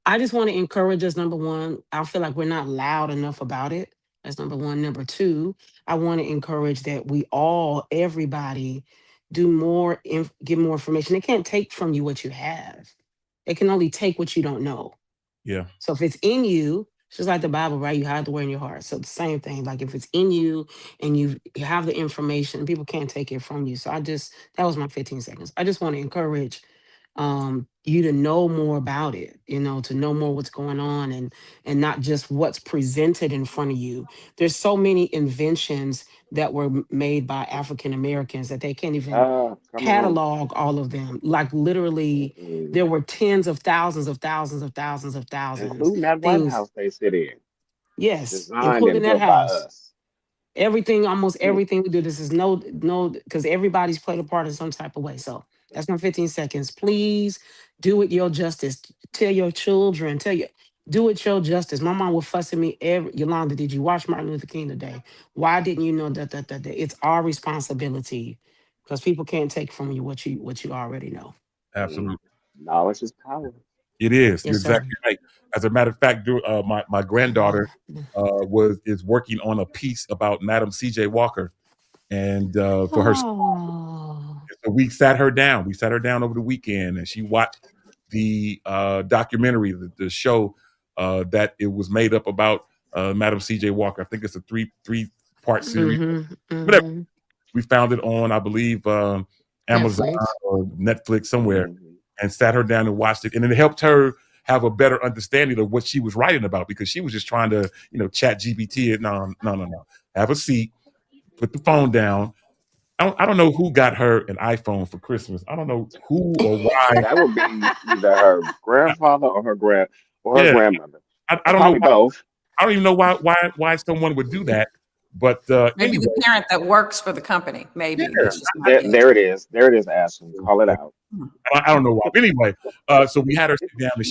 I just want to encourage us. Number one, I feel like we're not loud enough about it. That's number one. Number two, I want to encourage that we all, everybody, do more, get more information. They can't take from you what you have. They can only take what you don't know. Yeah. So if it's in you, it's just like the Bible, right? You hide the word in your heart. So the same thing. Like if it's in you and you have the information, people can't take it from you. So that was my 15 seconds. I just want to encourage you to know more about it, to know more what's going on, and not just what's presented in front of you. There's so many inventions that were made by African Americans that they can't even Ah, come on. catalog all of them. Like literally, Mm-mm. there were tens of thousands of thousands of thousands of thousands Including that White things. House they sit in, Yes, designed including and that built by house. us. Everything, almost Mm, everything we do, this is no, because everybody's played a part in some type of way. So that's my 15 seconds. Please do it your justice. Tell your children, do it your justice. My mom would fuss at me Yolanda, did you watch Martin Luther King today? Why didn't you know that? It's our responsibility because people can't take from you what you already know. mm. Absolutely. Knowledge is power. It is. You're Yes, sir. exactly right. As a matter of fact, my granddaughter is working on a piece about Madam C.J. Walker, and for her, Oh. so we sat her down. We sat her down over the weekend, and she watched the documentary, the show that it was made up about Madam C.J. Walker. I think it's a three-part series. Mm-hmm. Whatever. Mm-hmm. We found it on, I believe, Amazon Netflix. or Netflix somewhere, Hmm. and sat her down and watched it, and it helped her have a better understanding of what she was writing about because she was just trying to, chat GPT it. No, no, no, no. Have a seat, put the phone down. I don't know who got her an iPhone for Christmas. I don't know who or why. That would be either her grandfather or her Yeah, grandmother, I or don't know probably why. both. I don't even know why someone would do that. But Maybe anyway, the parent that works for the company. Maybe yeah, it's just not There, the there it is. There it is, Ashton. Call it yeah. out. Hmm. I don't know why. But anyway, so we had her sit down, and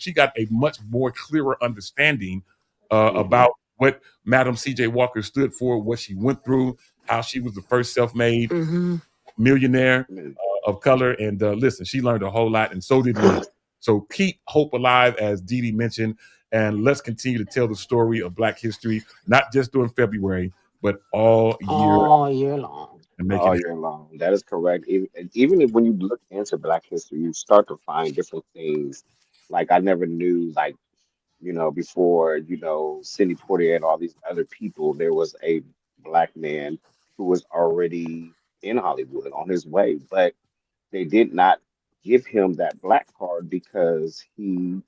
she got a much more clearer understanding Hmm. about what Madam C.J. Walker stood for, what she went through, how she was the first self-made Mm-hmm. millionaire of color. And listen, she learned a whole lot, and so did we. So keep hope alive, as Dee Dee mentioned, and let's continue to tell the story of Black history, not just during February, but all year All year long. and make All it. year long. That is correct. Even if when you look into Black history, you start to find different things. Like I never knew, like, before, Sidney Poitier and all these other people, there was a Black man who was already in Hollywood on his way, but they did not give him that Black card because he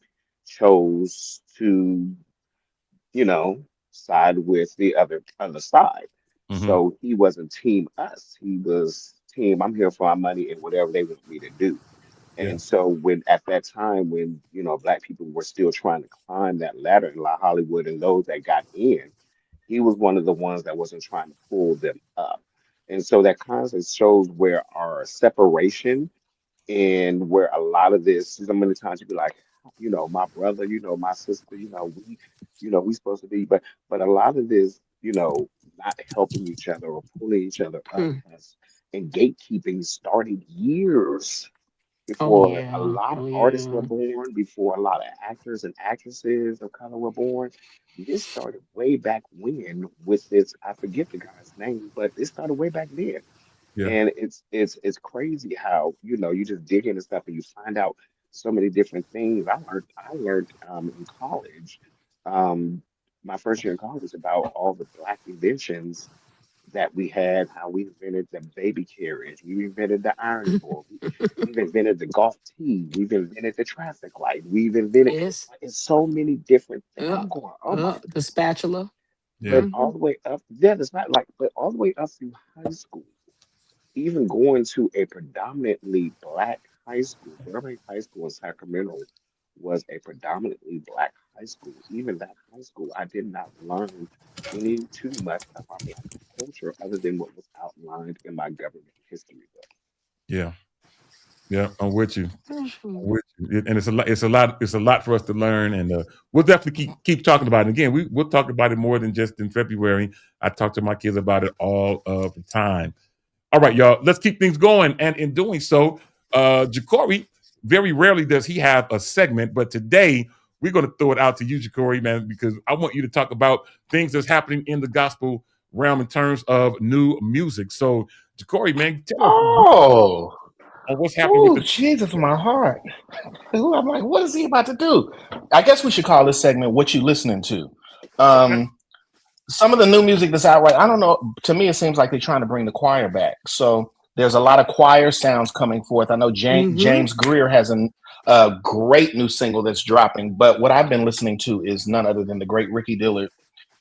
chose to side with the other side. Mhm. So he wasn't team us. He was team, I'm here for my money and whatever they want me to do. Yeah, And so when at that time when, Black people were still trying to climb that ladder in Hollywood and those that got in, he was one of the ones that wasn't trying to pull them up. And so that kind of shows where our separation and where a lot of this, so many times you be like, my brother, my sister, we supposed to be, but a lot of this, not helping each other or pulling each other up Hmm. and gatekeeping started years Oh before a yeah. lot of Oh artists were yeah. born, before a lot of actors and actresses of color were born. This started way back when with this, I forget the guy's name, but it started way back then. yeah, And it's crazy how, you just dig into stuff and you find out so many different things. I learned in college, um, my first year in college about all the Black inventions that we had, how we invented the baby carriage, we invented the ironing board, we've invented the golf tee, we've invented the traffic light, we've invented Yes. it's so many different things. Uh, I'm going, oh my the God. spatula. yeah, But Hmm. all the way up, yeah, it's not like, but all the way up through high school, even going to a predominantly Black high school, Burbank High School in Sacramento was a predominantly Black high school. Even that high school, I did not learn any too much about Black culture other than what was outlined in my government history book. yeah, yeah. I'm with you. Mhm. With you. And it's a lot. It's a lot. It's a lot for us to learn, and we'll definitely keep talking about it. Again, we'll talk about it more than just in February. I talk to my kids about it all of the time. All right, y'all. Let's keep things going, and in doing so, Jacory, very rarely does he have a segment, but today we're going to throw it out to you, Ja'Cory, man, because I want you to talk about things that's happening in the gospel realm in terms of new music. So, Ja'Cory, man, tell us Oh, what's happening with oh, the. Jesus, my heart. Ooh, I'm like, what is he about to do? I guess we should call this segment "What You Listening To." Okay. Some of the new music that's out right, I don't know. To me, it seems like they're trying to bring the choir back. So there's a lot of choir sounds coming forth. I know James Greer has a great new single that's dropping. But what I've been listening to is none other than the great Ricky Dillard.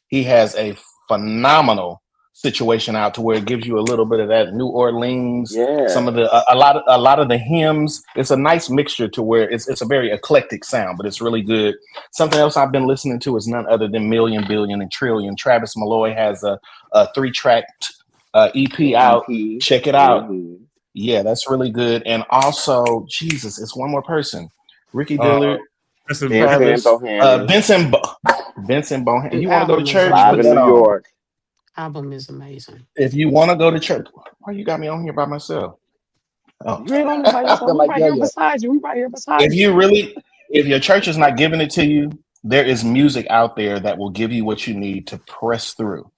He has a phenomenal situation out to where it gives you a little bit of that New Orleans, some of the Yes. a lot of the hymns. It's a nice mixture to where it's a very eclectic sound, but it's really good. Something else I've been listening to is none other than Million, Billion, and Trillion. Travis Malloy has a 3-track EP The out. EP. Check it out. Hmm. Yeah, that's really good. And also, Jesus, it's one more person. Ricky Uh, Dillard, listen, Vincent Travis, Bohannon, Vincent Bohan. The You want to go to album is church? live Put in New that amazing. on. York. Album is amazing. If you want to go to church, why you got me on here by myself? Oh, You ain't on there by I yourself. feel We like right yeah, here yeah. beside you. We right here beside If you. you really, if your church is not giving it to you, there is music out there that will give you what you need to press through.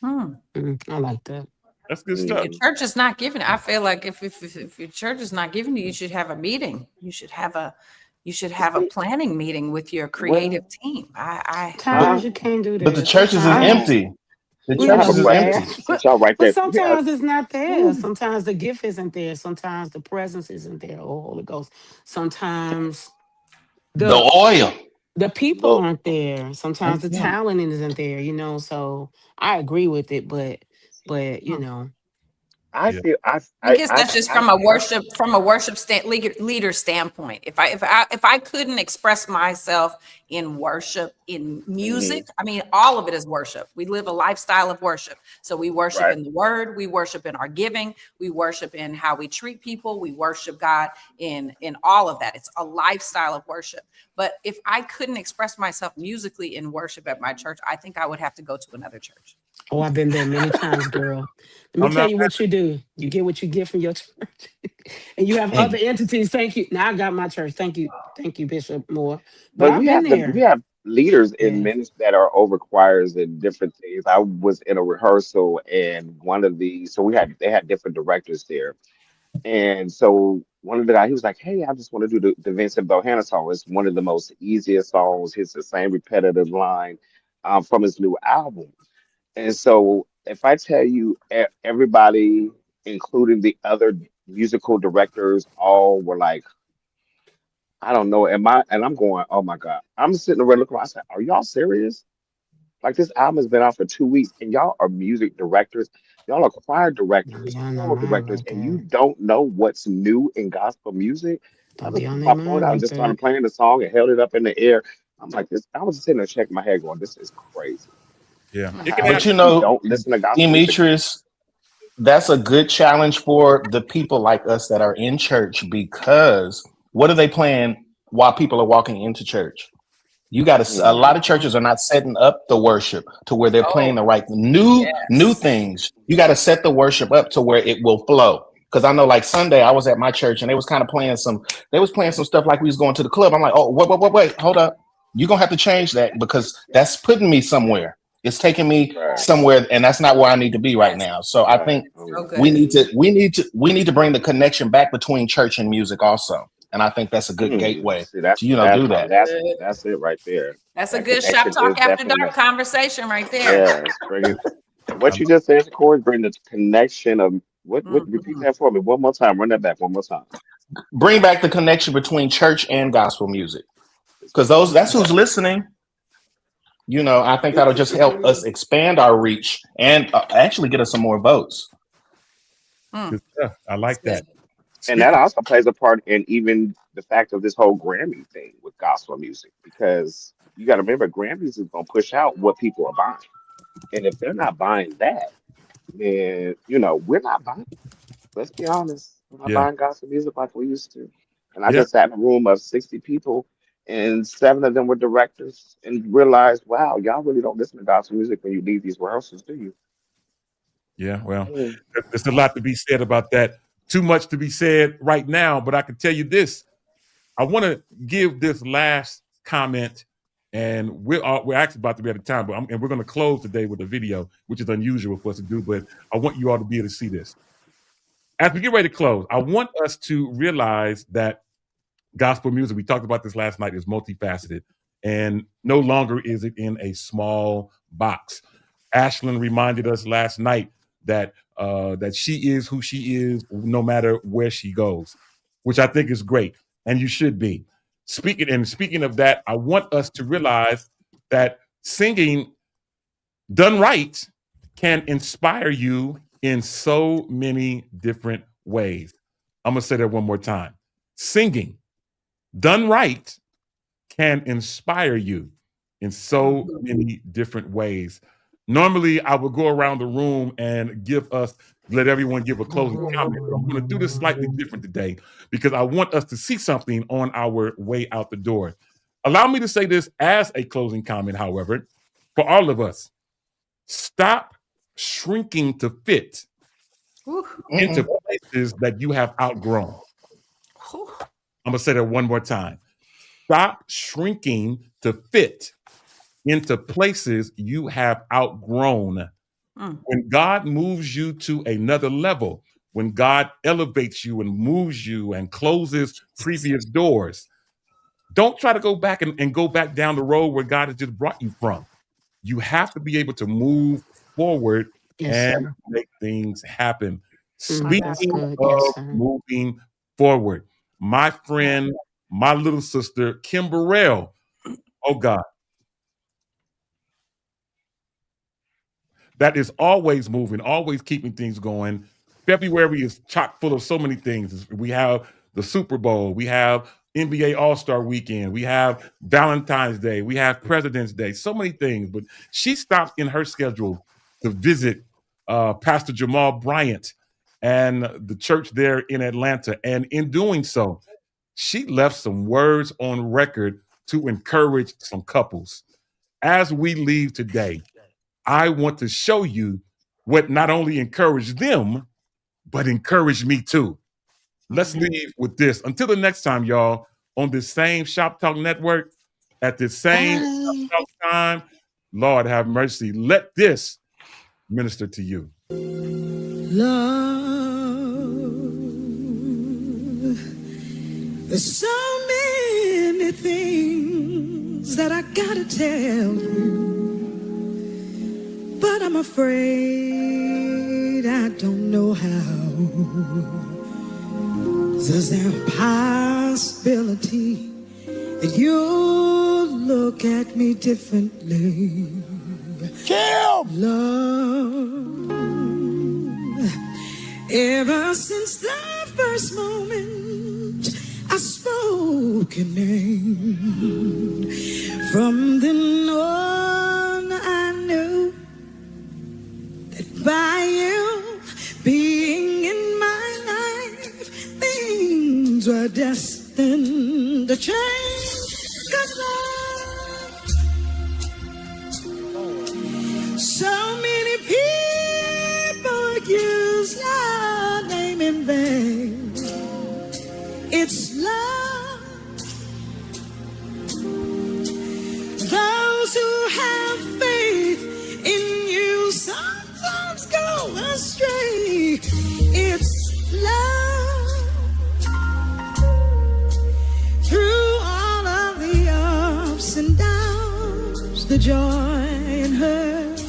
I like that. that's good If stuff. your Hmm. church is not giving, I feel like if your church is not giving you, you should have a meeting. You should have a See, planning meeting with your creative well, team. But Sometimes you can't do but the that. churches is Sometimes empty. The we I churches have a know is that, question empty. since y'all right but there. Yeah. sometimes it's not there. Whew. Sometimes the gift isn't there. Sometimes the presence isn't there. Oh, Holy Ghost. Sometimes The the oil. the people Look, aren't there. Sometimes the Mhm. talent isn't there. So I agree with it, but Hmm. Yeah. I guess that's just from a worship leader standpoint. If I couldn't express myself in worship, in hmm music, I mean, all of it is worship. We live a lifestyle of worship. So we worship right. in the word, we worship in our giving, we worship in how we treat people, we worship God in all of that. It's a lifestyle of worship. But if I couldn't express myself musically in worship at my church, I think I would have to go to another church. Oh, I've been there many times, girl. Let me I'm tell not. you what you do. You get what you get from your church. And you have other Hey, entities. Thank you. Now I got my church. Thank you. Thank you, Bishop Moore. But But I've been we there. have leaders in Yeah. ministry that are over choirs and different things. I was in a rehearsal and one of the so we had they had different directors there. And so one of the guys, he was like, "Hey, I just want to do the Vincent Bohanna song. It's one of the most easiest songs. It's the same repetitive line from his new album." And so if I tell you everybody, including the other musical directors, all were like, I don't know, am I? And I'm going, oh my God. I'm sitting around looking around. I said, are y'all serious? Like this album has been out for 2 weeks and y'all are music directors. Y'all are choir Don't directors, be on their choral mind directors, like and you that. don't know what's new in gospel music. I Don't be just on put their my phone mind out and like just started that. playing the song and held it up in the air. I'm like this. I was just sitting there shaking my head going, this is crazy. Yeah. It can but How happen. you we know, don't listen to gospel music. Demetrius, that's a good challenge for the people like us that are in church because what are they playing while people are walking into church? You got to. A lot Hmm. of churches are not setting up the worship to where they're playing Oh, the right new yes. things. You got to set the worship up to where it will flow. Because I know, like Sunday, I was at my church and they was kind of playing some. They was playing some stuff like we was going to the club. I'm like, oh, wait, hold up. You're gonna have to change that because that's putting me somewhere. It's taking me Right, somewhere, and that's not where I need to be right Yes. now. So I right. think So Hmm. good. we need to bring the connection back between church and music also. And I think that's a good gateway See, that's to that do So that. good. that's it right there. That's a That good shop connection is talk after definitely dark missing. conversation right there. Yes, bring it. I What love you just said, Corey, bring the connection of what repeat Mhm. that for me one more time. Run that back one more time. Bring back the connection between church and gospel music because those Ooh, that's who's listening. I think that'll just help us expand our reach and actually get us some more votes. Mm, good stuff. I that's like that. good. and that Speaking. also plays a part in even the fact of this whole Grammy thing with gospel music because you got to remember Grammys is gonna push out what people are buying, and if they're not buying that, then we're not buying. Let's be honest. We're not Yeah. buying gospel music like we used to. And I Yeah. just sat in a room of 60 people, and seven of them were directors, and realized, wow, y'all really don't listen to gospel music when you leave these rehearsals, do you? Yeah. Well, Mm. there's a lot to be said about that. Too much to be said right now, but I can tell you this. I want to give this last comment, and we're actually about to be out of time, and we're going to close today with a video, which is unusual for us to do, but I want you all to be able to see this. As we get ready to close, I want us to realize that gospel music, we talked about this last night, is multifaceted, and no longer is it in a small box. Ashlyn reminded us last night that that she is who she is, no matter where she goes, which I think is great, and you should be. Speaking of that, I want us to realize that singing done right can inspire you in so many different ways. I'm gonna say that one more time. Singing done right can inspire you in so many different ways. Normally, I would go around the room and let everyone give a closing comment. But I'm going to do this slightly different today because I want us to see something on our way out the door. Allow me to say this as a closing comment, however, for all of us. Stop shrinking to fit into places that you have outgrown. I'm going to say that one more time. Stop shrinking to fit into places you have outgrown. When God moves you to another level, when God elevates you and moves you and closes previous doors, don't try to go back and go back down the road where God has just brought you from. You have to be able to move forward and make things happen. Speaking of moving forward, my friend, my little sister, Kim Burrell, oh God, that is always moving, always keeping things going. February is chock full of so many things. We have the Super Bowl, we have NBA All-Star Weekend, we have Valentine's Day, we have President's Day, so many things. But she stopped in her schedule to visit Pastor Jamal Bryant and the church there in Atlanta. And in doing so, she left some words on record to encourage some couples. As we leave today, I want to show you what not only encouraged them, but encouraged me too. Let's leave with this. Until the next time, y'all, on this same Shop Talk Network, at this same Shop Talk time, Lord have mercy. Let this minister to you. Love, there's so many things that I gotta tell you. But I'm afraid I don't know how. Is there a possibility that you'll look at me differently? Love, ever since the first moment I spoke your name, from then on I knew by you being in my life, things were destined to change. 'Cause love, so many people use your name in vain. It's love, those who have faith in you sometimes go astray. It's love, through all of the ups and downs, the joy and hurt,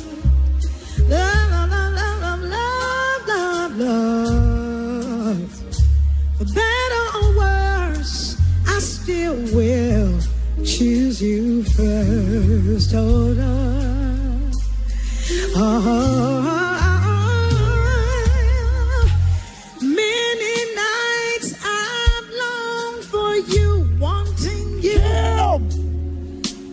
love, love, love, love, love, love. For better or worse, I still will choose you first. Oh, Lord. Many nights I've longed for you, wanting you,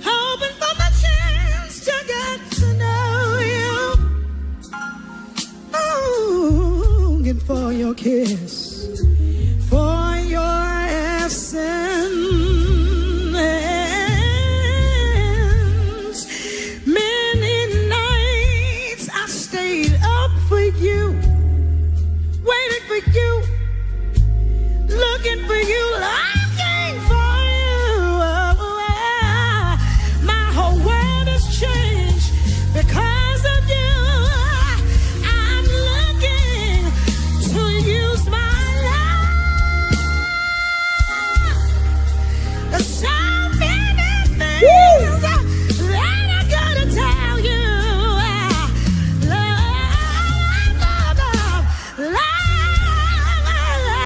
hoping for the chance to get to know you, longing for your kiss